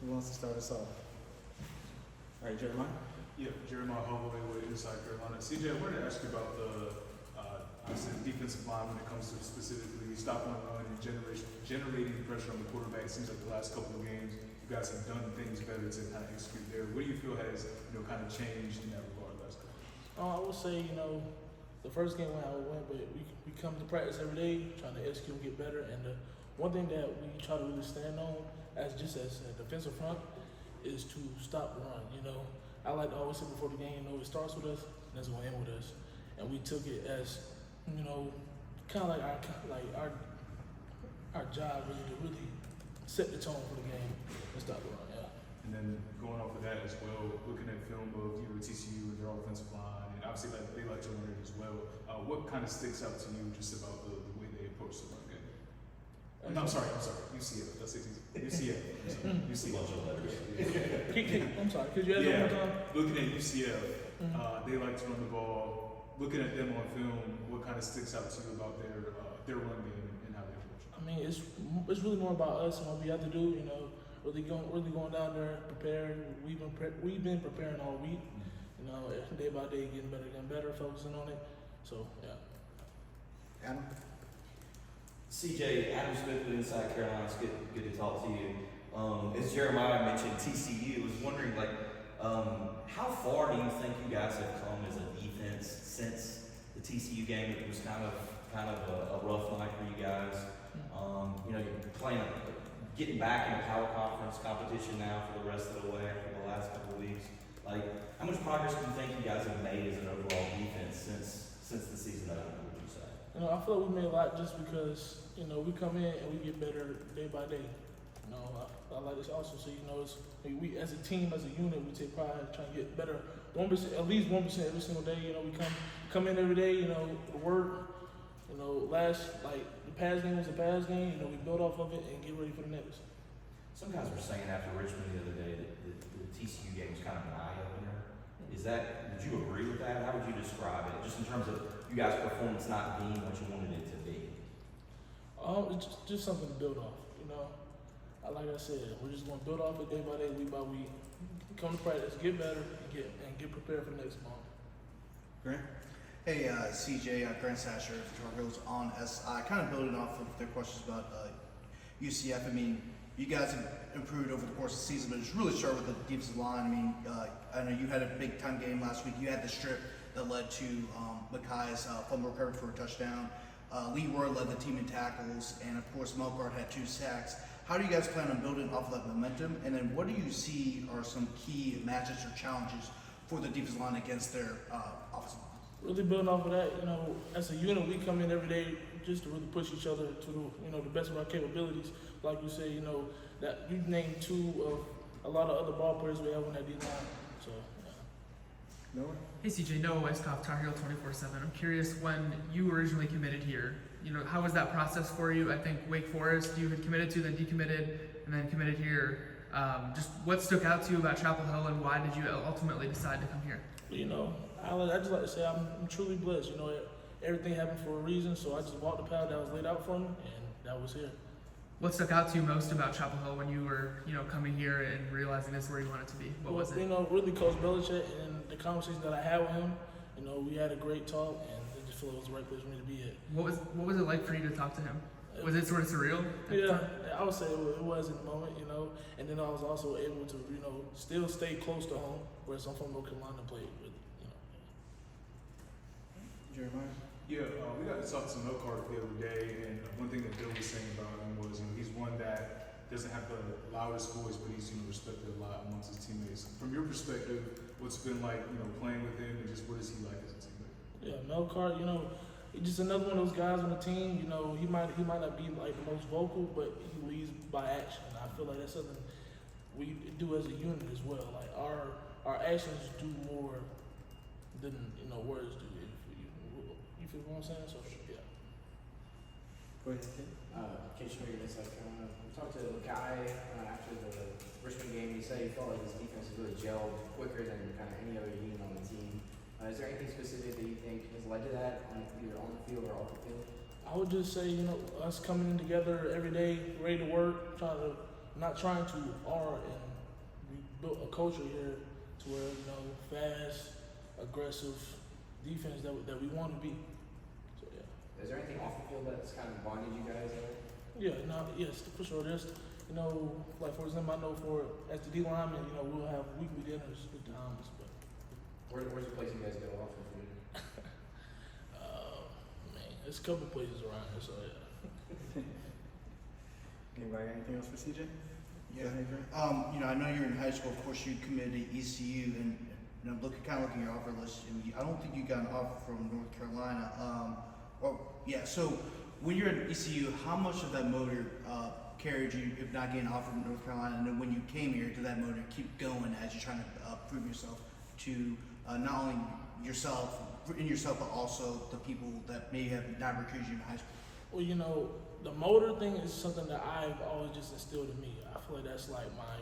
Who wants to start us off? All right, Jeremiah. Yeah, Jeremiah Holloway with Inside Carolina. CJ, I wanted to ask you about the obviously the defensive line when it comes to specifically stopping the run and generating pressure on the quarterback. It seems like the last couple of games, you guys have done things better to kind of execute there. What do you feel has kind of changed in that regard last couple of games? I would say, the first game went how it went, but we come to practice every day trying to execute and get better. And the one thing that we try to really stand on as a defensive front is to stop the run. I like to always say before the game, it starts with us and it's going to end with us. And we took it as, kind of like our job really to really set the tone for the game and stop the run. Yeah. And then going off of that as well, looking at film of TCU and their offensive line, and obviously they like to run it as well. What kind of sticks out to you just about the way they approach the run game? No, I'm sorry, UCF. That's it. UCF. UCF. I'm sorry, could you ask one more time? Looking at UCF, they like to run the ball. Looking at them on film, what kind of sticks out to you about their run game and how they approach it? I mean, it's really more about us and what we have to do. Really going down there, prepare. We've been preparing all week. Day by day, getting better, focusing on it. So yeah. Adam. CJ, Adam Smith with Inside Carolina. It's good to talk to you. As Jeremiah mentioned, TCU. I was wondering, how far do you think you guys have come as a defense since the TCU game? It was kind of a rough night for you guys. You're playing, getting back in a power conference competition now for the rest of the way after the last couple of weeks. How much progress do you think you guys have made as an overall defense since the season opened? Would you say? I feel like we made a lot just because we come in and we get better day by day. I like this also. So we as a team, as a unit, we take pride in trying to get better. 1%, at least 1% every single day. We come in every day. The work. The past game was a past game. We build off of it and get ready for the next. Some guys were saying after Richmond the other day that the TCU game was kind of an eye-opener. Would you agree with that? How would you describe it, just in terms of you guys' performance not being what you wanted it to be? It's just something to build off. Like I said, we're just going to build off it day by day, week by week. Come to practice, get better, and get prepared for the next month. Grant. Hey, CJ, Grant Sasher, Tar Heels on SI. Kind of building off of their questions about UCF. I mean, you guys have improved over the course of the season, but it's really sharp with the defensive line. I mean, I know you had a big time game last week. You had the strip that led to Makai's fumble recovery for a touchdown. Leroy led the team in tackles, and of course, Melkart had 2 sacks. How do you guys plan on building off of that momentum? And then what do you see are some key matchups or challenges for the defensive line against their offensive line? Really building off of that, as a unit, we come in every day just to really push each other to the best of our capabilities. Like you say, that you named 2 of a lot of other ball players we have on that D line. So, yeah. Noah. Hey CJ, Noah Weisskopf, Tar Heel 24/7. I'm curious, when you originally committed here, how was that process for you? I think Wake Forest you had committed to, then decommitted, and then committed here. Just what stuck out to you about Chapel Hill, and why did you ultimately decide to come here? I just like to say I'm truly blessed. Everything happened for a reason, so I just walked the path that was laid out for me, and that was here. What stuck out to you most about Chapel Hill when you were, coming here and realizing this is where you wanted to be? What was it? Really Coach Belichick and the conversation that I had with him. We had a great talk, and I just feel it was the right place for me to be at. What was it like for you to talk to him? Was it sort of surreal? Yeah, I would say it was in the moment, and then I was also able to, still stay close to home, whereas I'm from North Carolina and played with, Jeremiah. Yeah, we got to talk to Melkart the other day, and one thing that Bill was saying about him was he's one that doesn't have the loudest voice, but he's respected a lot amongst his teammates. From your perspective, what's it been like, playing with him, and just what is he like as a teammate? Yeah, Melkart, he's just another one of those guys on the team. He might not be like the most vocal, but he leads by action. I feel like that's something we do as a unit as well. Like our actions do more than words do. You feel what I'm saying? So yeah. Go ahead. Kent Schmidt, Inside Carolina. We talked to Makai after the Richmond game. He said he felt like his defense has really gelled quicker than kind of any other unit on the team. Is there anything specific that you think has led to that, either on the field or off the field? I would just say, us coming in together every day, ready to work, trying to not trying to and we built a culture here to where, you know, fast, aggressive defense that we want to be. So yeah. Is there anything off the field that's kind of bonded you guys? Yeah, no, yes, for sure. There's, you know, like for example, I know as the D lineman, you know, we'll have weekly dinners with times, but Where's the place you guys go off the food? man, there's a couple places around here, so yeah. Anybody got anything else for CJ? Yeah. Go ahead, Grant. You know, I know you're in high school. Of course, you committed to ECU, and I'm looking at your offer list. And I don't think you got an offer from North Carolina. So when you're at ECU, how much of that motor carried you, if not getting an offer from North Carolina? And then when you came here, did that motor keep going as you're trying to prove yourself to not only yourself, but also the people that may have not recruited you in high school? Well, you know, the motor thing is something that I've always just instilled in me. I feel like that's like my,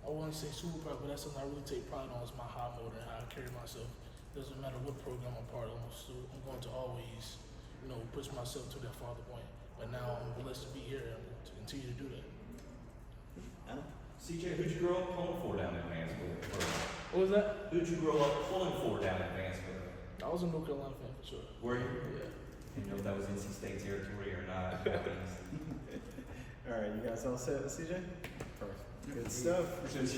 I wouldn't say superpower, but that's something I really take pride on, is my high motor and how I carry myself. Doesn't matter what program I'm part of, I'm going to always, you know, push myself to that farther point. But now I'm blessed to be here and to continue to do that. CJ, who'd you grow up pulling for down in Vancouver? What was that? Who'd you grow up pulling for down in Vancouver? I was a North Carolina fan for sure. Were you? Yeah. Didn't know if that was NC State territory or not. All right, you guys all set with CJ? Perfect. Good stuff. Appreciate it.